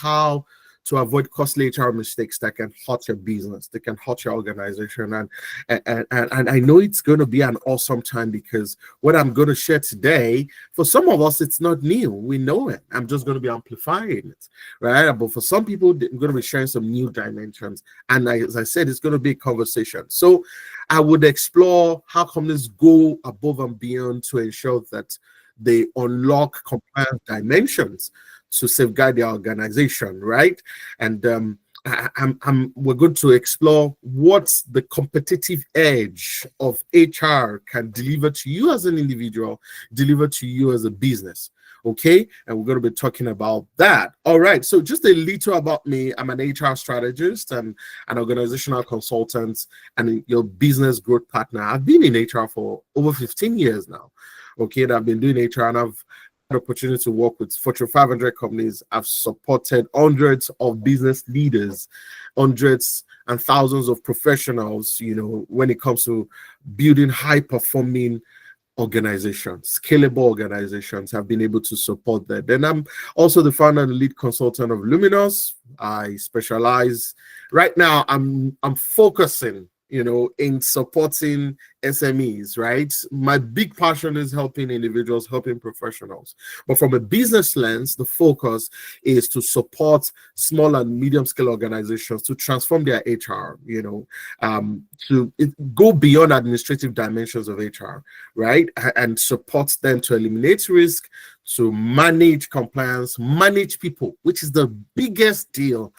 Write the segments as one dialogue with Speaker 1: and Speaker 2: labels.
Speaker 1: how to avoid costly HR mistakes that can hurt your business, that can hurt your organization. And I know it's going to be an awesome time, because what I'm going to share today, for some of us, it's not new. We know it. I'm just going to be amplifying it, right? But for some people, I'm going to be sharing some new dimensions. And as I said, it's going to be a conversation. So I would explore how companies go above and beyond to ensure that they unlock compliance dimensions to safeguard their organization, right? And we're going to explore what the competitive edge of HR can deliver to you as an individual, deliver to you as a business. Okay, and we're going to be talking about that. All right, so just a little about me. I'm an HR strategist and an organizational consultant and your business growth partner. I've been in HR for over 15 years now. Okay, and I've been doing HR, and I've had the opportunity to work with Fortune 500 companies. I've supported hundreds of business leaders, hundreds and thousands of professionals, when it comes to building high-performing organizations, scalable organizations. Have been able to support that. Then I'm also the founder and lead consultant of Luminous. I specialize right now. I'm focusing in supporting SMEs, right? My big passion is helping individuals, helping professionals. But from a business lens, the focus is to support small and medium scale organizations to transform their HR, to go beyond administrative dimensions of HR, right? And support them to eliminate risk, to manage compliance, manage people, which is the biggest deal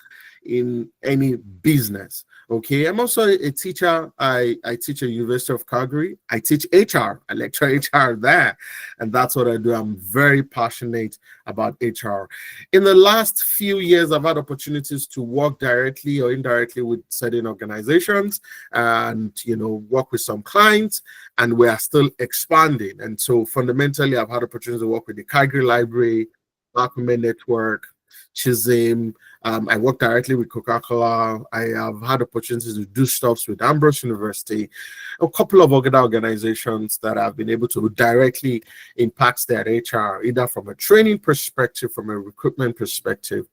Speaker 1: in any business. Okay, I'm also a teacher. I teach at University of Calgary. I teach HR. I lecture HR there, and that's what I do. I'm very passionate about HR. In the last few years, I've had opportunities to work directly or indirectly with certain organizations, and work with some clients, and we are still expanding. And so fundamentally, I've had opportunities to work with the Calgary Library, Black Women Network, Chisholm. I work directly with Coca-Cola. I have had opportunities to do stuff with Ambrose University, a couple of other organizations that I've been able to directly impact their HR, either from a training perspective, from a recruitment perspective,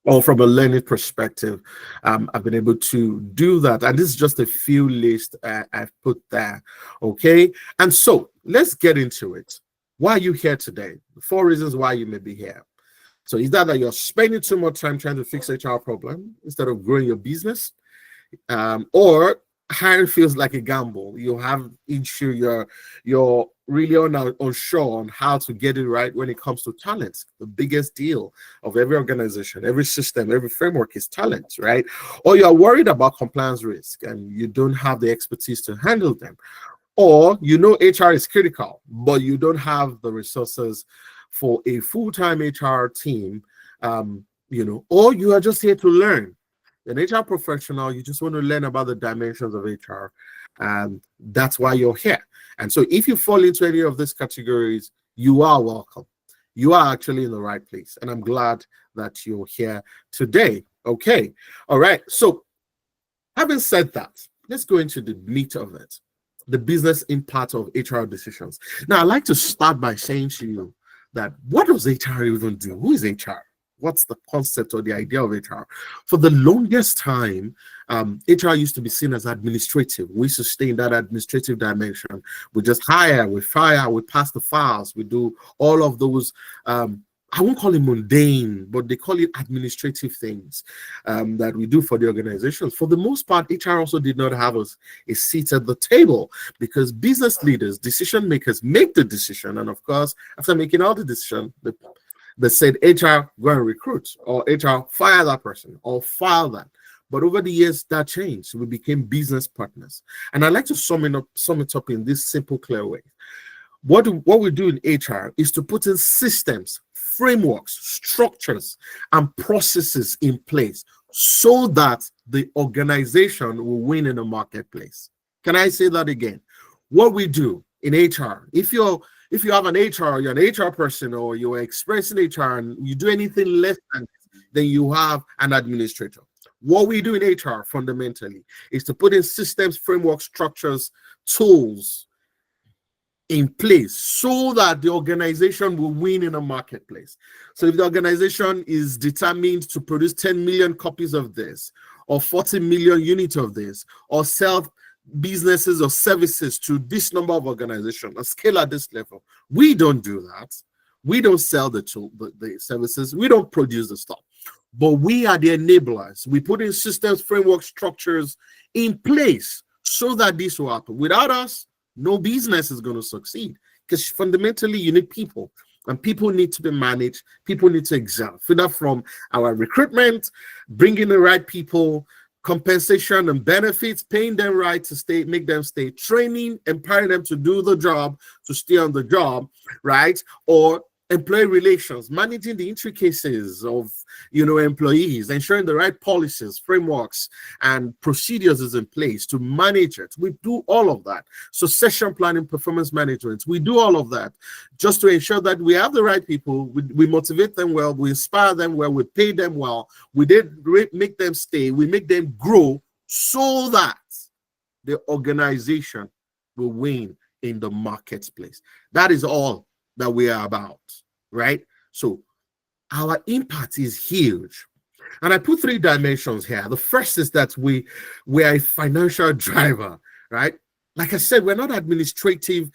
Speaker 1: or from a learning perspective. I've been able to do that. And this is just a few lists I've put there. Okay. And so let's get into it. Why are you here today? 4 reasons why you may be here. So is that you're spending too much time trying to fix HR problem instead of growing your business? Or hiring feels like a gamble. You have issue, you're really unsure on how to get it right when it comes to talent. The biggest deal of every organization, every system, every framework is talent, right? Or you're worried about compliance risk and you don't have the expertise to handle them. Or HR is critical, but you don't have the resources for a full-time HR team, or you are just here to learn. An HR professional, you just want to learn about the dimensions of HR, and that's why you're here. And so if you fall into any of these categories, you are welcome. You are actually in the right place, and I'm glad that you're here today. Okay, all right. So having said that, let's go into the meat of it, the business impact of HR decisions. Now, I'd like to start by saying to you that what does HR even do? Who is HR? What's the concept or the idea of HR? For the longest time, HR used to be seen as administrative. We sustain that administrative dimension. We just hire, we fire, we pass the files, we do all of those. I won't call it mundane, but they call it administrative things that we do for the organizations. For the most part, HR also did not have a seat at the table, because business leaders, decision makers, make the decision. And of course, after making all the decision, they said, HR, go and recruit, or HR, fire that person, or file that. But over the years, that changed. We became business partners. And I like to sum it up in this simple, clear way. What we do in HR is to put in systems, frameworks, structures, and processes in place so that the organization will win in the marketplace. Can I say that again? What we do in HR, if you have an HR, you're an HR person, or you're expressing HR, and you do anything less than you have an administrator. What we do in HR fundamentally is to put in systems, frameworks, structures, tools, in place so that the organization will win in a marketplace. So if the organization is determined to produce 10 million copies of this, or 40 million units of this, or sell businesses or services to this number of organizations, or scale at this level, we don't do that. We don't sell the services. We don't produce the stuff. But we are the enablers. We put in systems, framework, structures in place so that this will happen. Without us, no business is going to succeed, because fundamentally you need people, and people need to be managed. People need to excel, either from our recruitment, bringing the right people, compensation and benefits, paying them right to stay, make them stay, training, empowering them to do the job, to stay on the job, right? Or employee relations, managing the intricacies of employees, ensuring the right policies, frameworks, and procedures is in place to manage it. We do all of that. Succession planning, performance management, we do all of that just to ensure that we have the right people, we motivate them well, we inspire them well, we pay them well, we did make them stay, we make them grow, so that the organization will win in the marketplace. That is all that we are about, right? So our impact is huge. And I put 3 dimensions here. The first is that we are a financial driver, right? Like I said, we're not administrative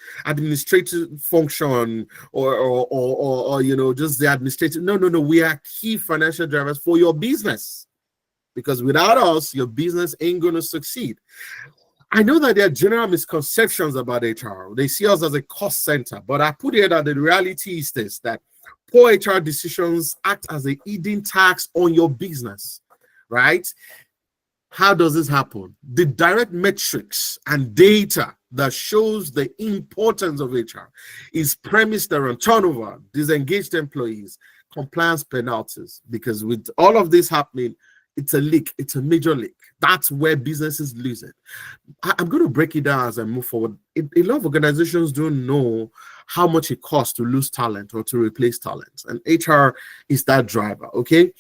Speaker 1: function or just the administrative. No. We are key financial drivers for your business, because without us, your business ain't going to succeed. I know that there are general misconceptions about HR. They see us as a cost center, but I put here that the reality is this, that poor HR decisions act as a hidden tax on your business, right? How does this happen? The direct metrics and data that shows the importance of HR is premised around turnover, disengaged employees, compliance penalties, because with all of this happening, it's a leak. It's a major leak. That's where businesses lose it. I'm going to break it down as I move forward. A lot of organizations don't know how much it costs to lose talent or to replace talent, and HR is that driver. Okay,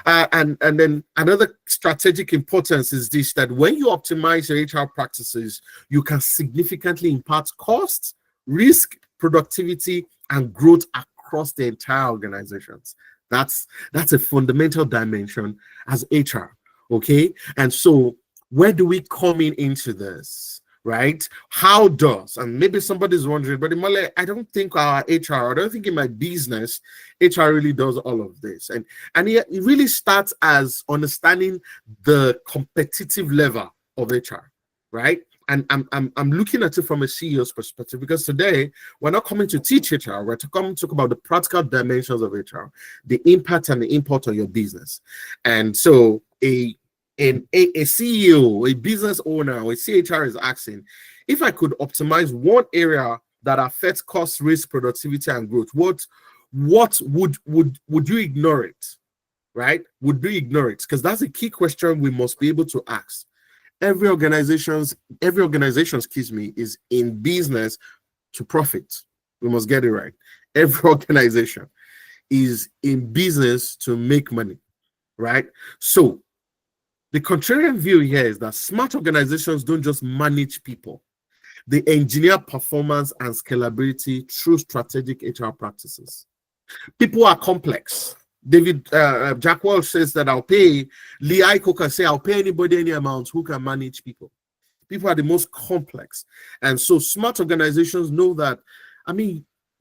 Speaker 1: and then another strategic importance is this: that when you optimize your HR practices, you can significantly impact costs, risk, productivity, and growth across the entire organizations. That's a fundamental dimension as HR, okay? And so where do we come into this, right? How does, and maybe somebody's wondering, but Imole, I don't think our HR, I don't think in my business, HR really does all of this. And it really starts as understanding the competitive level of HR, right? And I'm looking at it from a CEO's perspective, because today we're not coming to teach HR, we're coming to talk about the practical dimensions of HR, the impact and the import of your business. And so a CEO, a business owner, or a CHR is asking, if I could optimize one area that affects cost, risk, productivity, and growth, what would you ignore it, right? Would you ignore it? Because that's a key question we must be able to ask. Every organization, is in business to profit. We must get it right. Every organization is in business to make money, right? So the contrarian view here is that smart organizations don't just manage people. They engineer performance and scalability through strategic HR practices. People are complex. Jack Welch says that I'll pay, Lee Iacocca can say I'll pay anybody any amount who can manage people. People are the most complex. And so smart organizations know that,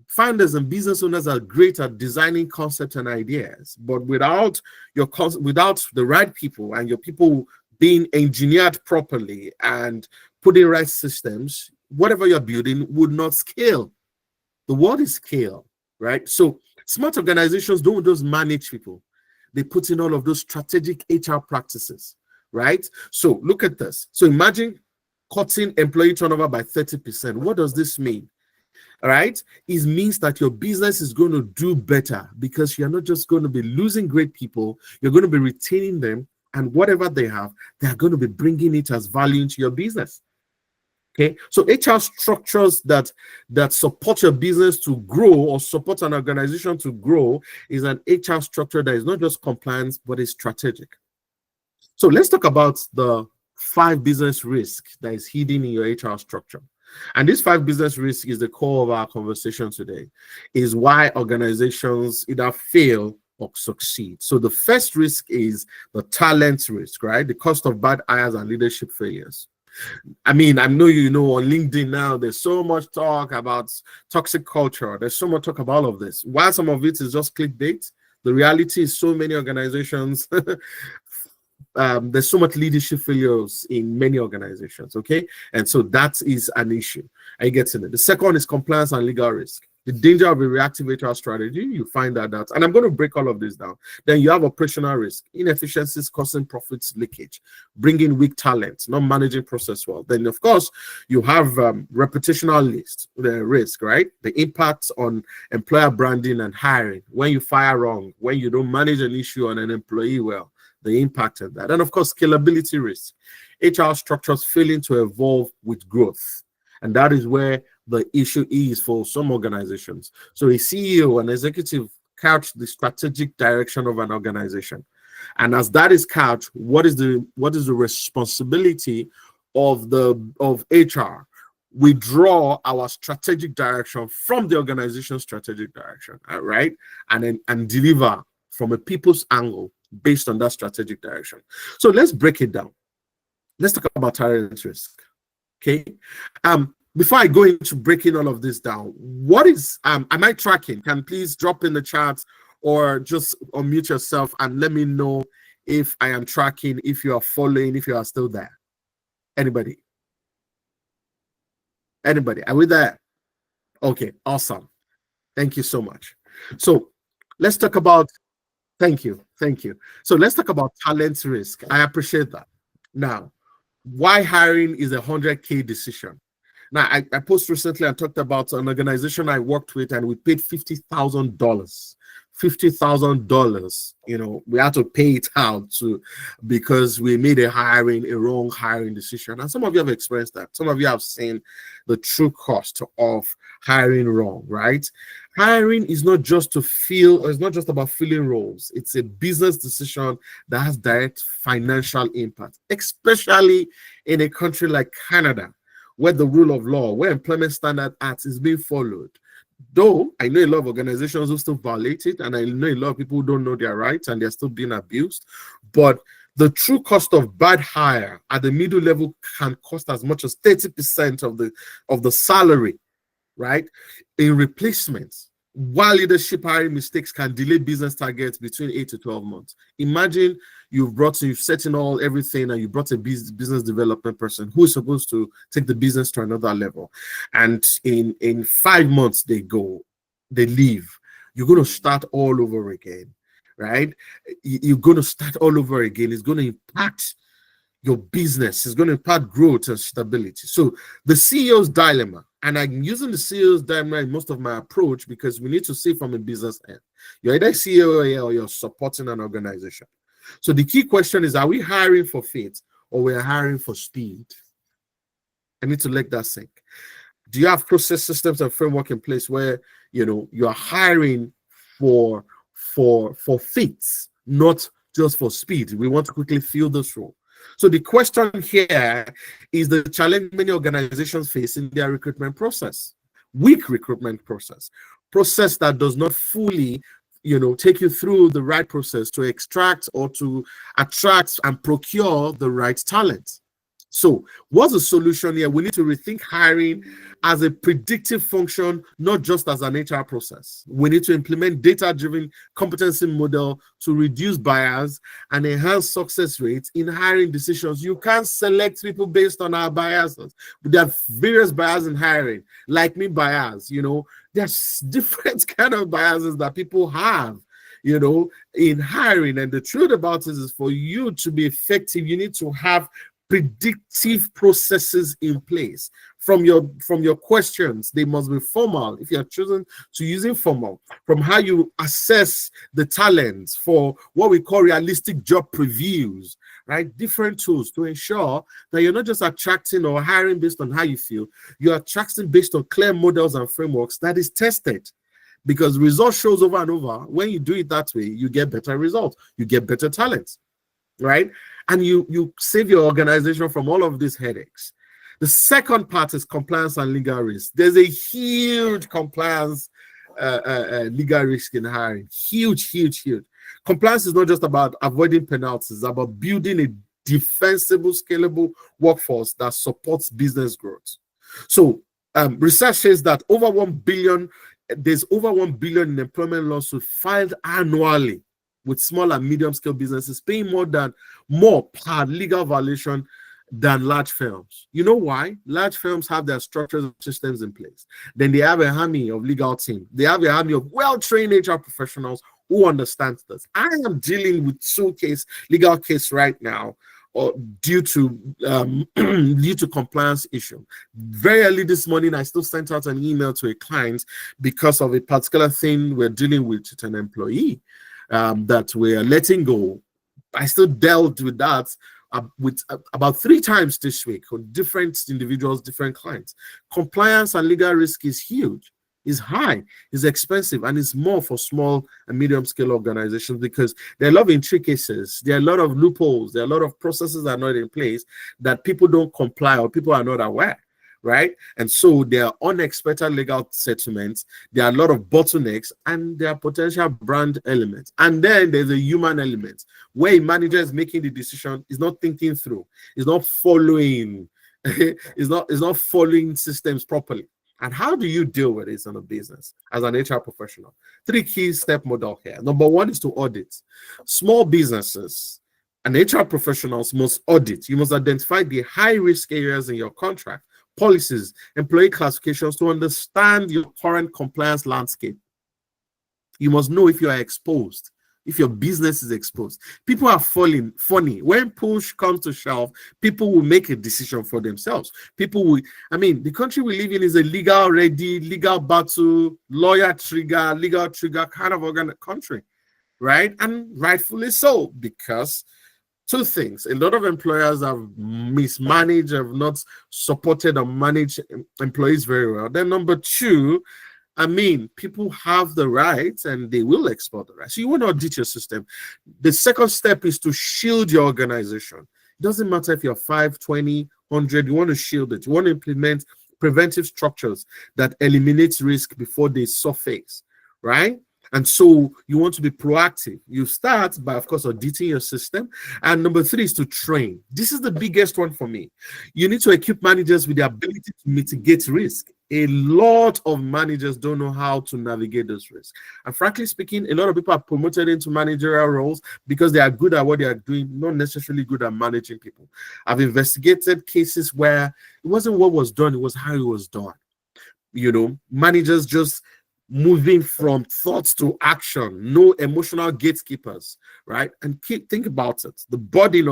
Speaker 1: founders and business owners are great at designing concepts and ideas, but without the right people and your people being engineered properly and putting right systems, whatever you're building would not scale. The world is scale, right? So smart organizations don't just manage people. They put in all of those strategic HR practices, right? So look at this. So imagine cutting employee turnover by 30%. What does this mean? All right? It means that your business is going to do better, because you're not just going to be losing great people, you're going to be retaining them, and whatever they have, they're going to be bringing it as value into your business. Okay, so HR structures that support your business to grow or support an organization to grow is an HR structure that is not just compliance, but is strategic. So let's talk about the 5 business risks that is hidden in your HR structure. And this 5 business risk is the core of our conversation today, is why organizations either fail or succeed. So the first risk is the talent risk, right? The cost of bad hires and leadership failures. I mean, I know you know on LinkedIn now, there's so much talk about toxic culture. There's so much talk about all of this. While some of it is just clickbait, the reality is so many organizations, there's so much leadership failures in many organizations, okay? And so that is an issue. I get to it. The second one is compliance and legal risk. The danger of a reactive HR strategy, you find that out. And I'm going to break all of this down. Then you have operational risk, inefficiencies causing profits leakage, bringing weak talent, not managing process well. Then, of course, you have reputational risk, right? The impact on employer branding and hiring. When you fire wrong, when you don't manage an issue on an employee well, the impact of that. And, of course, scalability risk. HR structures failing to evolve with growth. And that is where the issue is for some organizations. So a CEO, an executive, couch the strategic direction of an organization. And as that is couched, what is the responsibility of HR? We draw our strategic direction from the organization's strategic direction, right? And deliver from a people's angle based on that strategic direction. So let's break it down. Let's talk about talent risk. Okay. Before I go into breaking all of this down, what is am I tracking? Can please drop in the chat or just unmute yourself and let me know if I am tracking, if you are following, if you are still there. Anybody? Are we there? Okay, awesome. Thank you so much. So let's talk about thank you. So let's talk about talent risk. I appreciate that. Now, why hiring is a 100K decision. Now, I posted recently and talked about an organization I worked with, and we paid $50,000. $50,000, we had to pay it out because we made a wrong hiring decision. And some of you have experienced that. Some of you have seen the true cost of hiring wrong, right? Hiring is not just it's not just about filling roles. It's a business decision that has direct financial impact, especially in a country like Canada, where the rule of law, where Employment Standard Act is being followed. Though I know a lot of organizations who still violate it, and I know a lot of people who don't know their rights and they're still being abused. But the true cost of bad hire at the middle level can cost as much as 30% of the salary, right? In replacements, while leadership hiring mistakes can delay business targets between 8 to 12 months. Imagine you've set in everything, and you brought a business development person who is supposed to take the business to another level. And in 5 months, they leave. You're going to start all over again, right? You're going to start all over again. It's going to impact your business. It's going to impact growth and stability. So the CEO's dilemma, and I'm using the CEO's dilemma in most of my approach because we need to see from a business end. You're either CEO or you're supporting an organization. So the key question is, are we hiring for fit or we're hiring for speed? I need to let that sink. Do you have process, systems, and framework in place where you're hiring for fits, not just for speed? We want to quickly fill this role. So the question here is the challenge many organizations face in their recruitment process. Weak recruitment process that does not fully take you through the right process to extract or to attract and procure the right talent. So what's the solution here? We need to rethink hiring as a predictive function, not just as an HR process. We need to implement data-driven competency model to reduce bias and enhance success rates in hiring decisions. You can't select people based on our biases. There are various biases in hiring, like me bias. There's different kind of biases that people have, in hiring. And the truth about it is, for you to be effective, you need to have predictive processes in place. From your questions, they must be formal if you're choosing to use informal. From how you assess the talents, for what we call realistic job previews, right? Different tools to ensure that you're not just attracting or hiring based on how you feel, you're attracting based on clear models and frameworks that is tested. Because results shows over and over. When you do it that way, you get better results, you get better talents, right? And you save your organization from all of these headaches. The second part is compliance and legal risk. There's a huge compliance legal risk in hiring. Huge, huge, huge. Compliance is not just about avoiding penalties, it's about building a defensible, scalable workforce that supports business growth. So research says that there's over 1 billion in employment lawsuits filed annually with small and medium scale businesses, paying more per legal violation than large firms. You know why? Large firms have their structures and systems in place. Then they have a army of legal team. They have a army of well-trained HR professionals who understand this. I am dealing with legal case right now, or due to compliance issue. Very early this morning, I still sent out an email to a client because of a particular thing we're dealing with an employee that we're letting go. I still dealt with that about 3 times this week with different individuals, different clients. Compliance and legal risk is huge, is high, is expensive, and it's more for small and medium scale organizations because there are a lot of intricacies, there are a lot of loopholes, there are a lot of processes that are not in place that people don't comply or people are not aware, right? And so there are unexpected legal settlements, there are a lot of bottlenecks, and there are potential brand elements. And then there's a human element where a manager is making the decision, is not thinking through, is not following, is not following systems properly. And how do you deal with this in a business as an HR professional? 3 key step model here. Number 1 is to audit. Small businesses and HR professionals must audit. You must identify the high risk areas in your contract, policies, employee classifications to understand your current compliance landscape. You must know if you are exposed, if your business is exposed. People are funny. When push comes to shove, people will make a decision for themselves. The country we live in is a legal battle, legal trigger kind of country, right? And rightfully so, because 2 things. A lot of employers have mismanaged, have not supported or managed employees very well. Then number 2, people have the rights and they will exploit the rights. So you want to audit your system. The second step is to shield your organization. It doesn't matter if you're 5, 20, 100, you want to shield it. You want to implement preventive structures that eliminate risk before they surface, right? And so you want to be proactive. You start by, of course, auditing your system. And number 3 is to train. This is the biggest one for me. You need to equip managers with the ability to mitigate risk. A lot of managers don't know how to navigate those risks. And frankly speaking, a lot of people are promoted into managerial roles because they are good at what they are doing, not necessarily good at managing people. I've investigated cases where it wasn't what was done, it was how it was done. Managers just moving from thoughts to action, no emotional gatekeepers, right? And think about it. The burden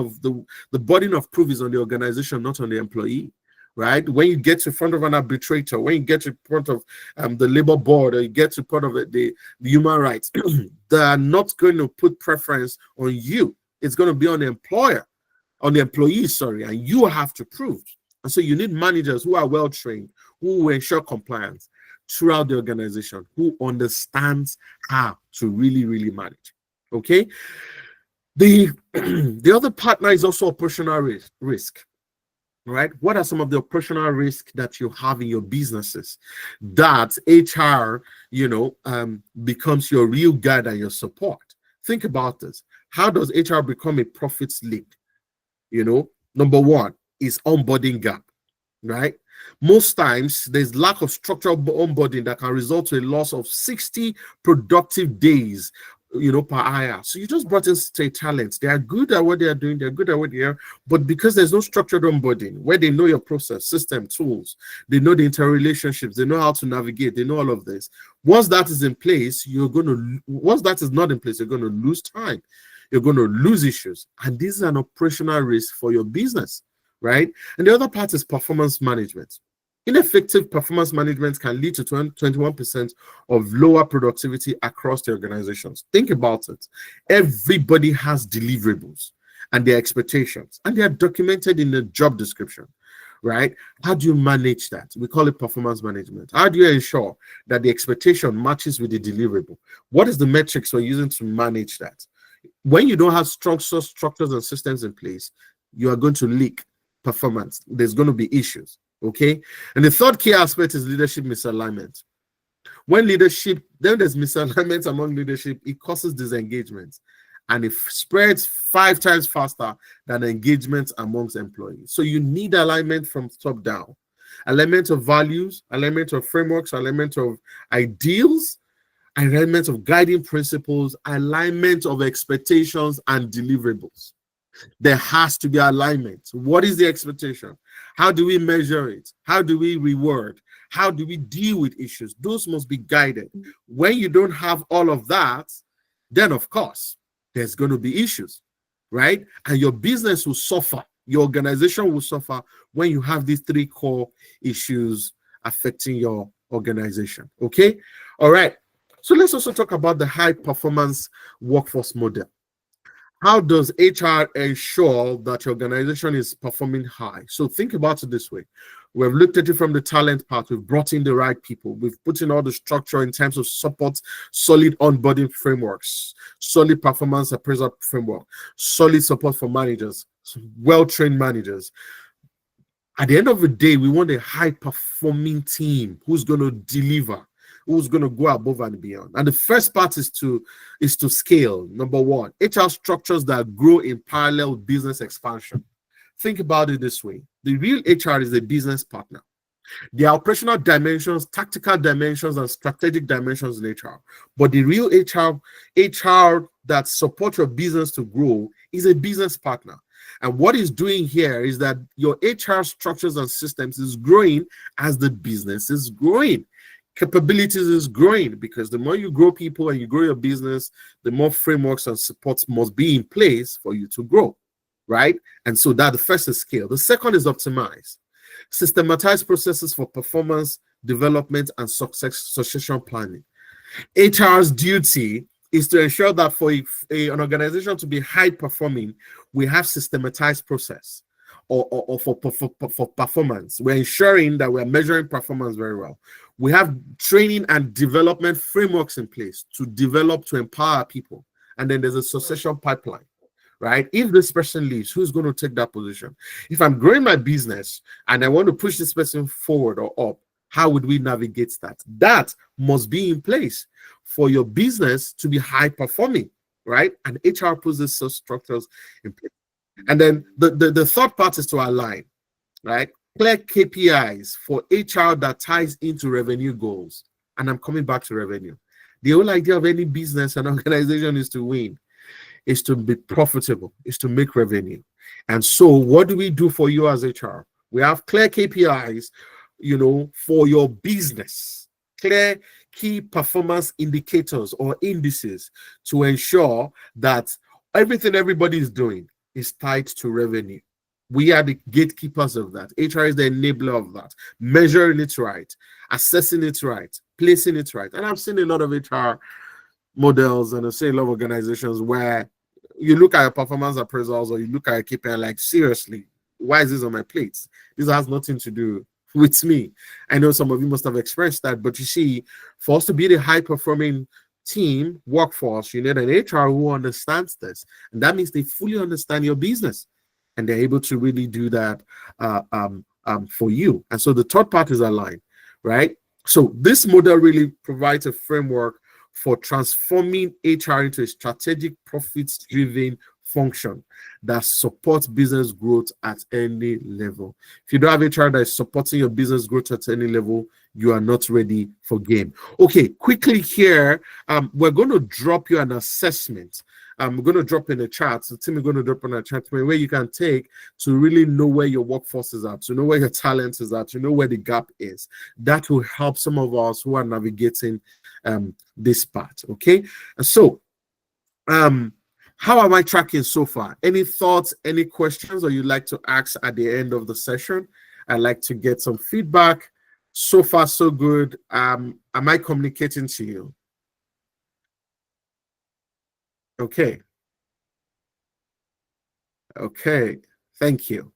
Speaker 1: of proof is on the organization, not on the employee, right? When you get to front of an arbitrator, when you get to front of the labor board, or you get to front of the human rights, they are not going to put preference on you. It's going to be on the employee, and you have to prove. And so you need managers who are well trained, who will ensure compliance throughout the organization, who understands how to really, really manage. Okay. The other partner is also operational risk. Right? What are some of the operational risks that you have in your businesses that HR, becomes your real guide and your support? Think about this. How does HR become a profits lead? Number 1 is onboarding gap, right? Most times there's lack of structural onboarding that can result to a loss of 60 productive days per hire. So you just brought in state talents. They are good at what they are doing. They're good at what they are. But because there's no structured onboarding, where they know your process, system, tools, they know the interrelationships, they know how to navigate, they know all of this. Once that is in place, once that is not in place, you're going to lose time. You're going to lose issues. And this is an operational risk for your business, right? And the other part is performance management. Ineffective performance management can lead to 21% of lower productivity across the organizations. Think about it. Everybody has deliverables and their expectations, and they are documented in the job description, right? How do you manage that? We call it performance management. How do you ensure that the expectation matches with the deliverable? What is the metrics we're using to manage that? When you don't have strong structures and systems in place, you are going to leak. performance. There's going to be issues. Okay. And the third key aspect is leadership misalignment. When leadership, then there's misalignment among leadership, it causes disengagement and it spreads 5 times faster than engagement amongst employees. So you need alignment from top down, alignment of values, alignment of frameworks, alignment of ideals, alignment of guiding principles, alignment of expectations and deliverables. There has to be alignment. What is the expectation? How do we measure it? How do we reward? How do we deal with issues? Those must be guided. When you don't have all of that, then of course, there's going to be issues, right? And your business will suffer. Your organization will suffer when you have these 3 core issues affecting your organization, okay? All right. So let's also talk about the high performance workforce model. How does HR ensure that your organization is performing high? So think about it this way. We've looked at it from the talent part. We've brought in the right people. We've put in all the structure in terms of support, solid onboarding frameworks, solid performance appraisal framework, solid support for managers, well-trained managers. At the end of the day, we want a high-performing team who's going to deliver, who's going to go above and beyond. And the first part is to scale. Number 1, HR structures that grow in parallel with business expansion. Think about it this way. The real HR is a business partner. There are operational dimensions, tactical dimensions, and strategic dimensions in HR. But the real HR that supports your business to grow is a business partner. And what it's doing here is that your HR structures and systems is growing as the business is growing. Capabilities is growing, because the more you grow people and you grow your business, the more frameworks and supports must be in place for you to grow, right? And so that the first is scale. The second is optimize. Systematize processes for performance, development, and succession planning. HR's duty is to ensure that for an organization to be high performing, we have systematized process. Or for performance. We're ensuring that we're measuring performance very well. We have training and development frameworks in place to develop, to empower people. And then there's a succession pipeline, right? If this person leaves, who's going to take that position? If I'm growing my business and I want to push this person forward or up, how would we navigate that? That must be in place for your business to be high performing, right? And HR puts these structures in place. And then the third part is to align, right? Clear KPIs for HR that ties into revenue goals. And I'm coming back to revenue. The whole idea of any business and organization is to win, is to be profitable, is to make revenue. And so what do we do for you as HR? We have clear KPIs, for your business, clear key performance indicators or indices to ensure that everything everybody is doing is tied to revenue. We are the gatekeepers of that. HR is the enabler of that. Measuring it right, assessing it right, placing it right. And I've seen a lot of HR models and I've seen a lot of organizations where you look at your performance appraisals or you look at a KPI like, seriously, why is this on my plate? This has nothing to do with me. I know some of you must have expressed that, but you see, for us to be the high-performing team workforce, you need an HR who understands this, and that means they fully understand your business and they're able to really do that for you. And so the third part is aligned, right? So this model really provides a framework for transforming HR into a strategic, profits-driven function that supports business growth at any level. If you don't have HR that is supporting your business growth at any level, you are not ready for game. Okay, quickly here, we're going to drop you an assessment. We're going to drop in a chat. So Tim is going to drop in a chat where you can take to really know where your workforce is at, to know where your talent is at, to know where the gap is. That will help some of us who are navigating this part. Okay, and so how am I tracking so far? Any thoughts, any questions, or you'd like to ask at the end of the session? I'd like to get some feedback. So far, so good. Am I communicating to you? Okay. Okay. Thank you.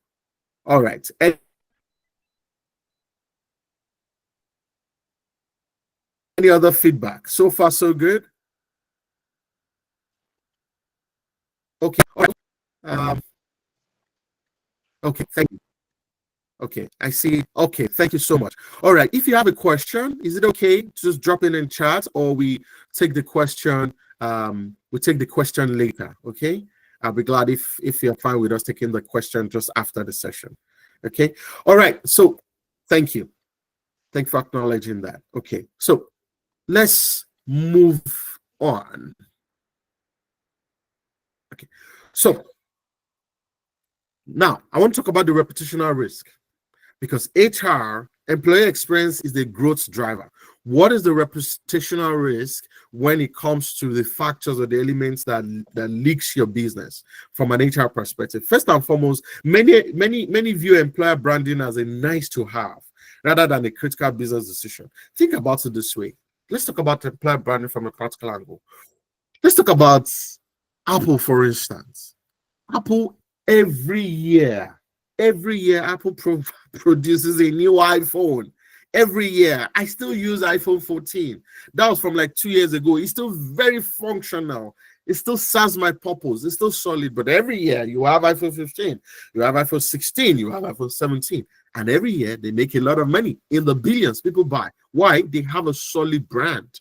Speaker 1: All right. Any other feedback? So far, so good. Okay. Okay. Thank you. Okay, I see. Okay, thank you so much. All right, if you have a question, is it okay to just drop in chat, or we take the question? We take the question later. Okay, I'll be glad if you're fine with us taking the question just after the session. Okay. All right. So, thank you. Thank you for acknowledging that. Okay. So let's move on. Okay. So now I want to talk about the reputational risk, because HR, employee experience, is the growth driver. What is the reputational risk when it comes to the factors or the elements that leaks your business from an HR perspective? First and foremost, many view employer branding as a nice to have rather than a critical business decision. Think about it this way. Let's talk about employer branding from a practical angle. Let's talk about Apple, for instance. Apple, every year Apple produces a new iPhone. Every year. I still use iPhone 14. That was from like 2 years ago. It's still very functional. It still serves my purpose. It's still solid. But every year you have iPhone 15, you have iPhone 16, you have iPhone 17. And every year they make a lot of money. In the billions, people buy. Why? They have a solid brand.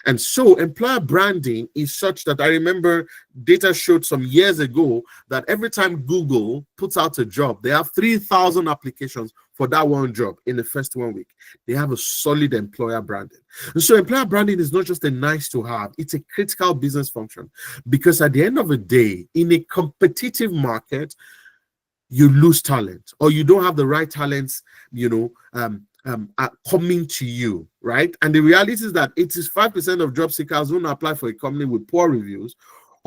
Speaker 1: And so employer branding is such that I remember data showed some years ago that every time Google puts out a job, they have 3,000 applications for that one job in the first 1 week. They have a solid employer branding. And so employer branding is not just a nice to have, it's a critical business function, because at the end of the day, in a competitive market, you lose talent, or you don't have the right talents, are coming to you, right? And the reality is that 85% of job seekers won't apply for a company with poor reviews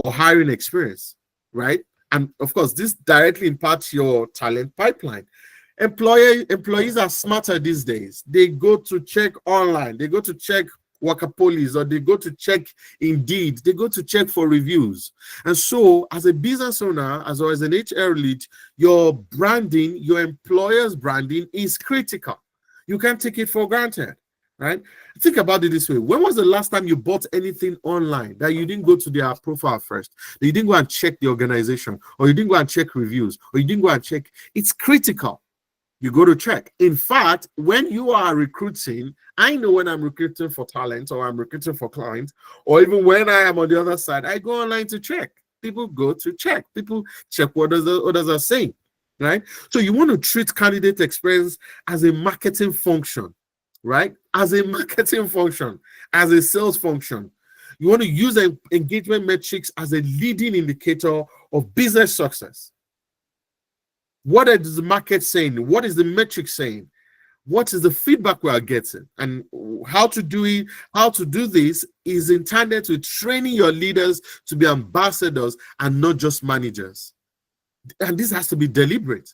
Speaker 1: or hiring experience, right? And of course, this directly impacts your talent pipeline. Employees are smarter these days. They go to check online, they go to check Workapolis, or they go to check Indeed, they go to check for reviews. And so as a business owner, as well as an HR lead, your branding, your employer's branding is critical. You can't take it for granted, right? Think about it this way. When was the last time you bought anything online that you didn't go to their profile first, that you didn't go and check the organization, or you didn't go and check reviews, or you didn't go and check? It's critical. You go to check. In fact, when you are recruiting, I know when I'm recruiting for talent, or I'm recruiting for clients, or even when I am on the other side, I go online to check. People go to check. People check what others are saying, right? So you want to treat candidate experience as a marketing function, right? As a marketing function, as a sales function. You want to use engagement metrics as a leading indicator of business success. What is the market saying? What is the metric saying? What is the feedback we are getting? And how to do it, how to do this is intended to training your leaders to be ambassadors and not just managers. And this has to be deliberate.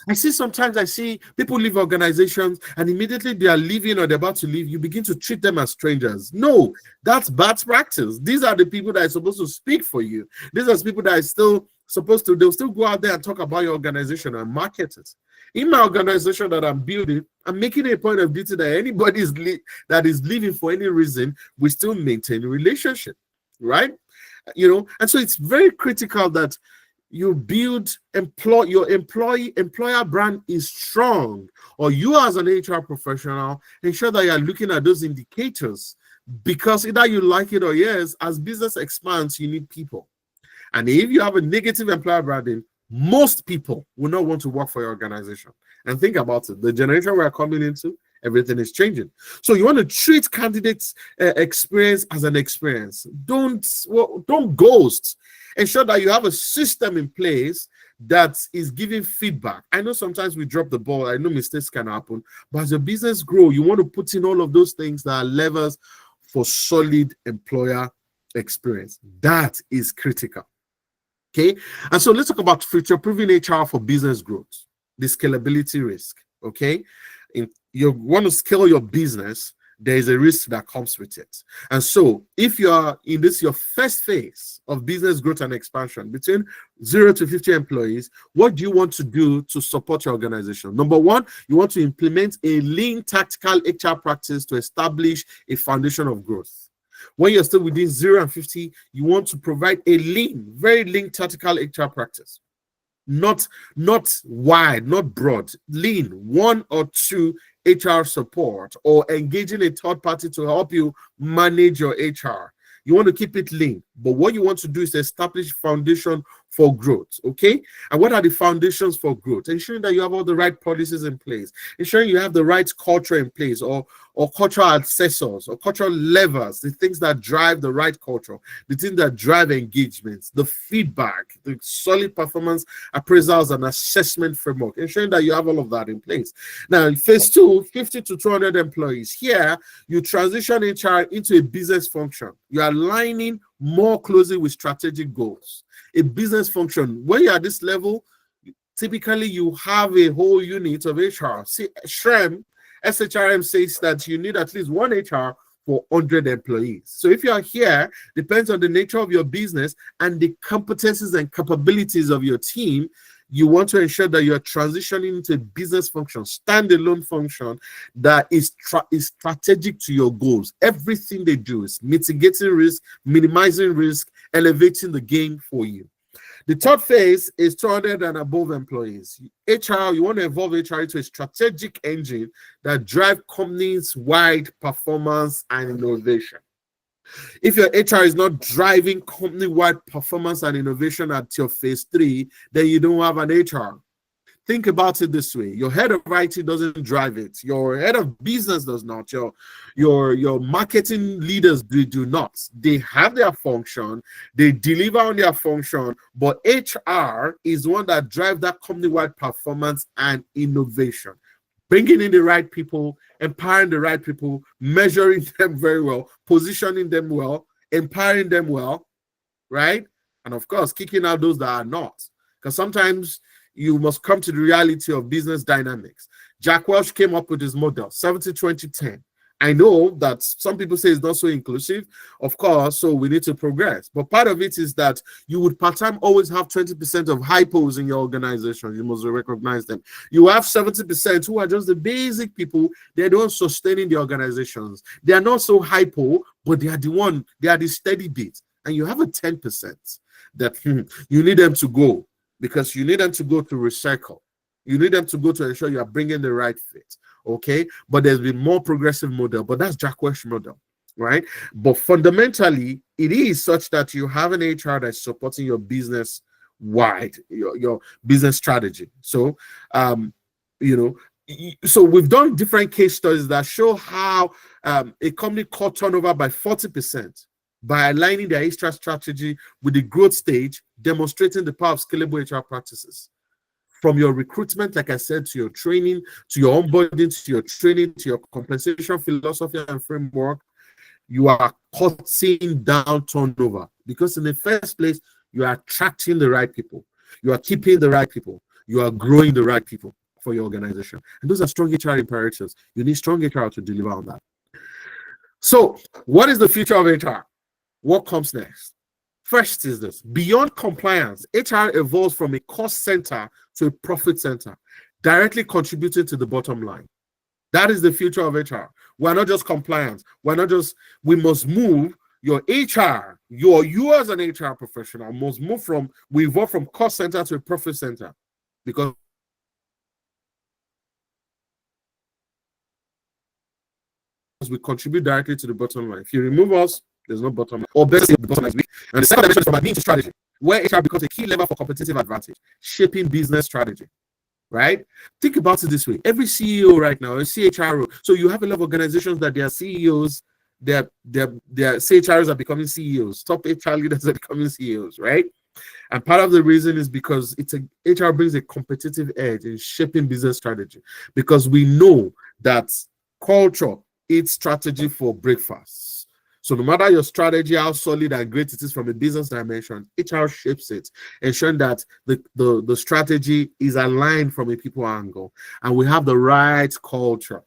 Speaker 1: I see people leave organizations, and immediately they are leaving or they're about to leave, you begin to treat them as strangers. No, that's bad practice. These are the people that are supposed to speak for you. These are people that are still they'll still go out there and talk about your organization and market it. In my organization that I'm building, I'm making a point of duty that anybody that is leaving for any reason, we still maintain a relationship, right? And so it's very critical that you build your employer brand is strong, or you as an HR professional ensure that you're looking at those indicators, because either you like it or yes, as business expands, you need people. And if you have a negative employer branding, most people will not want to work for your organization. And think about it, the generation we're coming into, everything is changing. So you want to treat candidates' experience as an experience. Don't ghost. Ensure that you have a system in place that is giving feedback. I know sometimes we drop the ball. I know mistakes can happen. But as your business grows, you want to put in all of those things that are levers for solid employer experience. That is critical. Okay. And so let's talk about future-proofing HR for business growth, the scalability risk. Okay. You want to scale your business, there is a risk that comes with it. And so if you are in your first phase of business growth and expansion between 0 to 50 employees, what do you want to do to support your organization? Number one, you want to implement a lean tactical HR practice to establish a foundation of growth. When you're still within 0 and 50, you want to provide a very lean tactical HR practice. not wide, not broad, lean, 1 or 2 HR support, or engaging a third party to help you manage your HR. You want to keep it lean, but what you want to do is establish foundation for growth. Okay, and what are the foundations for growth? Ensuring that you have all the right policies in place, ensuring you have the right culture in place, or cultural assessors, or cultural levers, the things that drive the right culture, the things that drive engagements, the feedback, the solid performance appraisals and assessment framework, ensuring that you have all of that in place. Now, phase 2, 50 to 200 employees. Here, you transition HR into a business function. You are aligning more closely with strategic goals. A business function, when you're at this level, typically you have a whole unit of HR. See, SHRM says that you need at least 1 HR for 100 employees. So if you are here, depends on the nature of your business and the competencies and capabilities of your team. You want to ensure that you're transitioning into a business function, standalone function that is strategic to your goals. Everything they do is mitigating risk, minimizing risk, elevating the game for you. The third phase is 200 and above employees. HR, you want to evolve HR into a strategic engine that drives companies' wide performance and innovation. If your HR is not driving company-wide performance and innovation at your phase 3, then you don't have an HR. Think about it this way. Your head of IT doesn't drive it. Your head of business does not. Your marketing leaders do not. They have their function. They deliver on their function. But HR is the one that drives that company-wide performance and innovation. Bringing in the right people, empowering the right people, measuring them very well, positioning them well, empowering them well, right? And of course, kicking out those that are not. Because sometimes you must come to the reality of business dynamics. Jack Welch came up with his model, 70-20-10. I know that some people say it's not so inclusive, of course, so we need to progress. But part of it is that you would part-time always have 20% of hypos in your organization. You must recognize them. You have 70% who are just the basic people. They're the ones sustaining the organizations. They are not so hypo, but they are the steady bit. And you have a 10% that you need them to go, because you need them to go to recycle. You need them to go to ensure you are bringing the right fit. Okay, but there's been more progressive model, but that's Jack Welch model, right? But fundamentally, it is such that you have an HR that's supporting your business wide, your business strategy. So, so we've done different case studies that show how a company cut turnover by 40% by aligning their HR strategy with the growth stage, demonstrating the power of scalable HR practices. From your recruitment, like I said, to your training, to your onboarding, to your training, to your compensation philosophy and framework, you are cutting down turnover. Because in the first place, you are attracting the right people. You are keeping the right people. You are growing the right people for your organization. And those are strong HR imperatives. You need strong HR to deliver on that. So what is the future of HR? What comes next? First is this: beyond compliance, HR evolves from a cost center to a profit center, directly contributing to the bottom line. That is the future of HR. We're not just compliance. We must move your HR, you as an HR professional must we evolve from cost center to a profit center, because we contribute directly to the bottom line. If you remove us, there's no bottom line. Or better, the bottom line is weak. And the second dimension is from admin to strategy, where HR becomes a key lever for competitive advantage, shaping business strategy. Right? Think about it this way. Every CEO right now, a CHRO. So you have a lot of organizations that their CEOs, their CHROs are becoming CEOs. Top HR leaders are becoming CEOs, right? And part of the reason is because HR brings a competitive edge in shaping business strategy. Because we know that culture eats strategy for breakfast. So no matter your strategy, how solid and great it is from a business dimension, HR shapes it, ensuring that the strategy is aligned from a people angle, and we have the right culture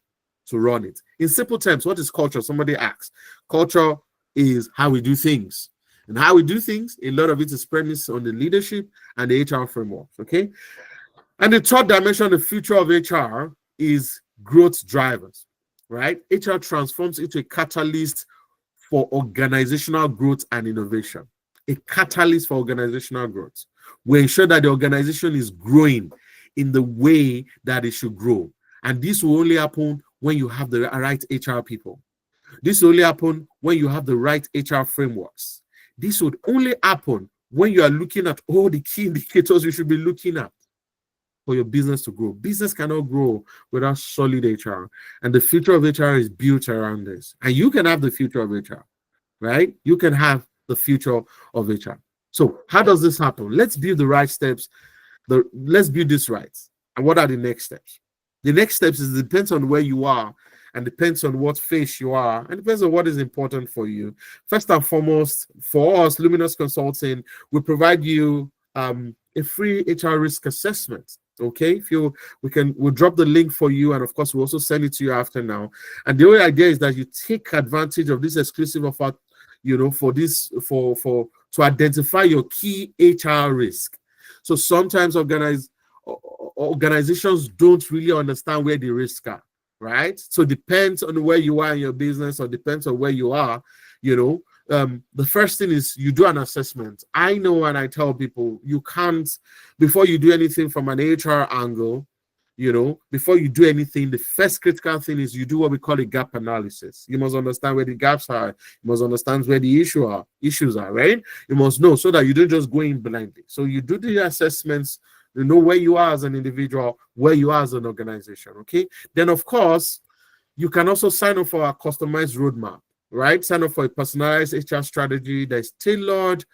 Speaker 1: to run it. In simple terms, what is culture? Somebody asks. Culture is how we do things. And how we do things, a lot of it is premised on the leadership and the HR framework, okay? And the third dimension, the future of HR, is growth drivers, right? HR transforms into a catalyst for organizational growth and innovation. A catalyst for organizational growth. We ensure that the organization is growing in the way that it should grow. And this will only happen when you have the right HR people. This will only happen when you have the right HR frameworks. This would only happen when you are looking at all the key indicators you should be looking at for your business to grow. Business cannot grow without solid HR. And the future of HR is built around this. And you can have the future of HR, right? You can have the future of HR. So how does this happen? Let's build the right steps. Let's build this right. And what are the next steps? The next steps is it depends on where you are and depends on what phase you are and depends on what is important for you. First and foremost, for us, Luminous Consulting, we provide you a free HR risk assessment. Okay, if you we'll drop the link for you, and of course we'll also send it to you after now. And the only idea is that you take advantage of this exclusive offer, for to identify your key HR risk. So sometimes organizations don't really understand where the risks are, right? So it depends on where you are in your business, or depends on where you are. The first thing is you do an assessment. I know, and I tell people, you can't, before you do anything from an HR angle, before you do anything, the first critical thing is you do what we call a gap analysis. You must understand where the gaps are. You must understand where the issues are, right? You must know, so that you don't just go in blindly. So you do the assessments, you know where you are as an individual, where you are as an organization, okay? Then, of course, you can also sign up for our customized roadmap, right? Sign up for a personalized HR strategy that is tailored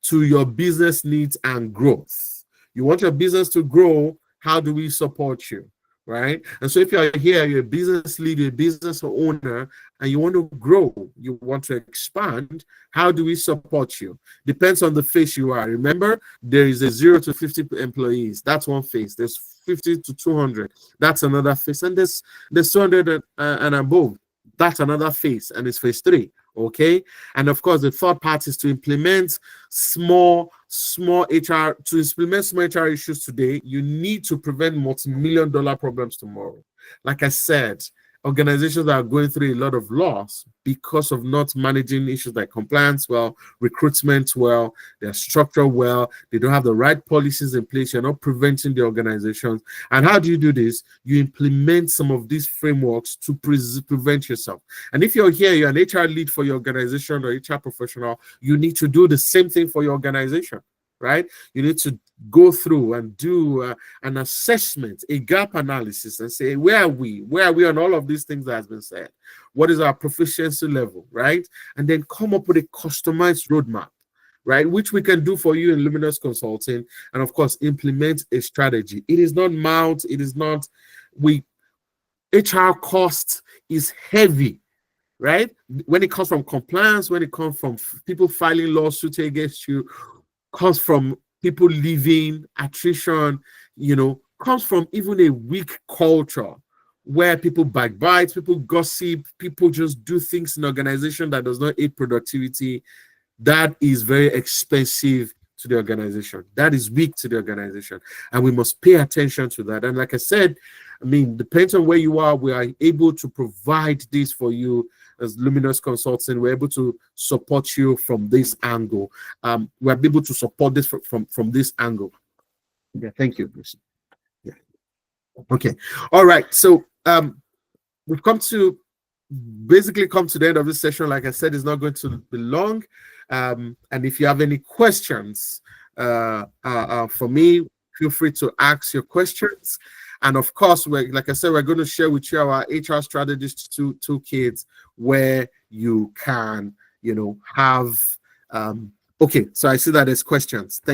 Speaker 1: to your business needs and growth. You want your business to grow. How do we support you, right? And so if you're here, you're a business leader, a business owner, and you want to grow, you want to expand, how do we support you? Depends on the phase you are. Remember, there is a 0 to 50 employees. That's one phase. There's 50 to 200. That's another phase. And there's 200 and above. That's another phase, and it's phase 3. Okay, and of course the third part is to implement small HR. To implement small HR issues today, you need to prevent multi-million-dollar problems tomorrow. Like I said, organizations are going through a lot of loss because of not managing issues like compliance well, recruitment well, their structure well. They don't have the right policies in place. You're not preventing the organizations. And how do you do this? You implement some of these frameworks to prevent yourself. And if you're here, you're an HR lead for your organization or HR professional, you need to do the same thing for your organization, right? You need to go through and do an assessment, a gap analysis, and say, where are we on all of these things that has been said? What is our proficiency level, right? And then come up with a customized roadmap, right? Which we can do for you in Luminous Consulting, and of course, implement a strategy. It is not mild. It is not, HR cost is heavy, right? When it comes from compliance, when it comes from people filing lawsuits against you, comes from people leaving, attrition, comes from even a weak culture where people backbite, people gossip, people just do things in an organization that does not aid productivity. That is very expensive to the organization. That is weak to the organization. And we must pay attention to that. And like I said, depends on where you are, we are able to provide this for you as Luminous Consulting. We're able to support you from this angle. We're able to support this from this angle. Yeah, thank you. Yeah. Okay. All right. So we've come to the end of this session. Like I said, it's not going to be long. And if you have any questions for me, feel free to ask your questions. And of course, like I said, we're going to share with you our HR strategist toolkit where you can, have. Okay, so I see that there's questions. Thank you.